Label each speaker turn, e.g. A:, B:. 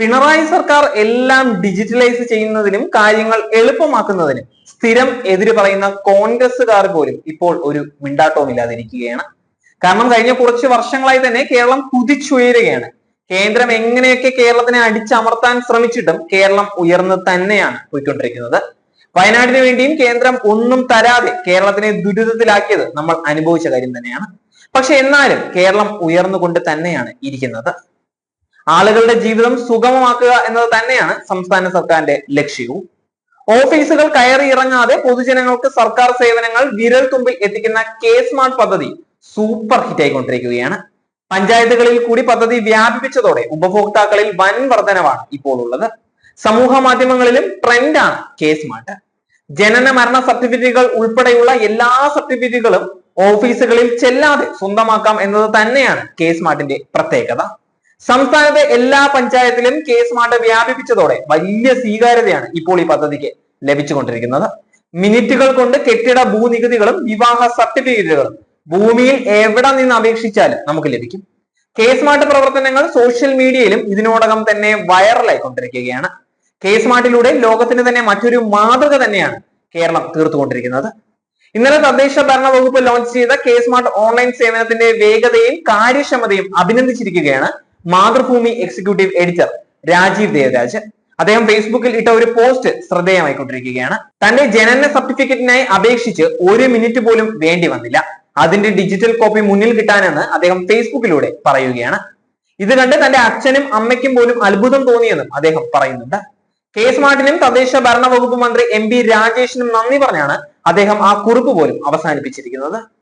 A: പിണറായി സർക്കാർ എല്ലാം ഡിജിറ്റലൈസ് ചെയ്യുന്നതിനും കാര്യങ്ങൾ എളുപ്പമാക്കുന്നതിനും സ്ഥിരം എതിര് പറയുന്ന കോൺഗ്രസ്സുകാർ പോലും ഇപ്പോൾ ഒരു മിണ്ടാട്ടവും ഇല്ലാതിരിക്കുകയാണ്. കാരണം കഴിഞ്ഞ കുറച്ച് വർഷങ്ങളായി തന്നെ കേരളം കുതിച്ചുയരുകയാണ്. കേന്ദ്രം എങ്ങനെയൊക്കെ കേരളത്തിനെ അടിച്ചമർത്താൻ ശ്രമിച്ചിട്ടും കേരളം ഉയർന്നു തന്നെയാണ് പോയിക്കൊണ്ടിരിക്കുന്നത്. വയനാടിന് വേണ്ടിയും കേന്ദ്രം ഒന്നും തരാതെ കേരളത്തിനെ ദുരിതത്തിലാക്കിയത് നമ്മൾ അനുഭവിച്ച കാര്യം തന്നെയാണ്. പക്ഷെ എന്നാലും കേരളം ഉയർന്നുകൊണ്ട് തന്നെയാണ് ഇരിക്കുന്നത്. ആളുകളുടെ ജീവിതം സുഗമമാക്കുക എന്നത് തന്നെയാണ് സംസ്ഥാന സർക്കാരിന്റെ ലക്ഷ്യവും. ഓഫീസുകൾ കയറി ഇറങ്ങാതെ പൊതുജനങ്ങൾക്ക് സർക്കാർ സേവനങ്ങൾ വിരൽ തുമ്പിൽ എത്തിക്കുന്ന കെ സ്മാർട്ട് പദ്ധതി സൂപ്പർ ഹിറ്റ് ആയിക്കൊണ്ടിരിക്കുകയാണ്. പഞ്ചായത്തുകളിൽ കൂടി പദ്ധതി വ്യാപിപ്പിച്ചതോടെ ഉപഭോക്താക്കളിൽ വൻ വർധനവാണ് ഇപ്പോൾ ഉള്ളത്. സമൂഹ മാധ്യമങ്ങളിലും ട്രെൻഡാണ് കെ സ്മാർട്ട്. ജനന മരണ സർട്ടിഫിക്കറ്റുകൾ ഉൾപ്പെടെയുള്ള എല്ലാ സർട്ടിഫിക്കറ്റുകളും ഓഫീസുകളിൽ ചെല്ലാതെ സ്വന്തമാക്കാം എന്നത് തന്നെയാണ് കെ സ്മാർട്ടിന്റെ പ്രത്യേകത. സംസ്ഥാനത്തെ എല്ലാ പഞ്ചായത്തിലും കെ സ്മാർട്ട് വ്യാപിപ്പിച്ചതോടെ വലിയ സ്വീകാര്യതയാണ് ഇപ്പോൾ ഈ പദ്ധതിക്ക് ലഭിച്ചുകൊണ്ടിരിക്കുന്നത്. മിനിറ്റുകൾ കൊണ്ട് കെട്ടിട ഭൂനികുതികളും വിവാഹ സർട്ടിഫിക്കറ്റുകളും ഭൂമിയിൽ എവിടെ നിന്ന് അപേക്ഷിച്ചാലും നമുക്ക് ലഭിക്കും. കെ സ്മാർട്ട് പ്രവർത്തനങ്ങൾ സോഷ്യൽ മീഡിയയിലും ഇതിനോടകം തന്നെ വൈറലായിക്കൊണ്ടിരിക്കുകയാണ്. കെ സ്മാർട്ടിലൂടെ ലോകത്തിന് തന്നെ മറ്റൊരു മാതൃക തന്നെയാണ് കേരളം തീർത്തുകൊണ്ടിരിക്കുന്നത്. ഇന്നലെ തദ്ദേശ ഭരണ വകുപ്പ് ലോഞ്ച് ചെയ്ത കെ സ്മാർട്ട് ഓൺലൈൻ സേവനത്തിന്റെ വേഗതയും കാര്യക്ഷമതയും അഭിനന്ദിച്ചിരിക്കുകയാണ് മാതൃഭൂമി എക്സിക്യൂട്ടീവ് എഡിറ്റർ രാജീവ് ദേവരാജ്. അദ്ദേഹം ഫേസ്ബുക്കിൽ ഇട്ട ഒരു പോസ്റ്റ് ശ്രദ്ധേയമായിക്കൊണ്ടിരിക്കുകയാണ്. തന്റെ ജനന സർട്ടിഫിക്കറ്റിനായി അപേക്ഷിച്ച് 1 മിനിറ്റ് പോലും വേണ്ടി വന്നില്ല. അതിന്റെ ഡിജിറ്റൽ കോപ്പി മുന്നിൽ കിട്ടാനെന്ന് അദ്ദേഹം ഫേസ്ബുക്കിലൂടെ പറയുകയാണ്. ഇത് കണ്ട് തന്റെ അച്ഛനും അമ്മയ്ക്കും പോലും അത്ഭുതം തോന്നിയെന്നും അദ്ദേഹം പറയുന്നുണ്ട്. കെ സ്മാർട്ടിനും തദ്ദേശ ഭരണ വകുപ്പ് മന്ത്രി MP രാജേഷിനും നന്ദി പറഞ്ഞാണ് അദ്ദേഹം ആ കുറിപ്പ് പോലും അവസാനിപ്പിച്ചിരിക്കുന്നത്.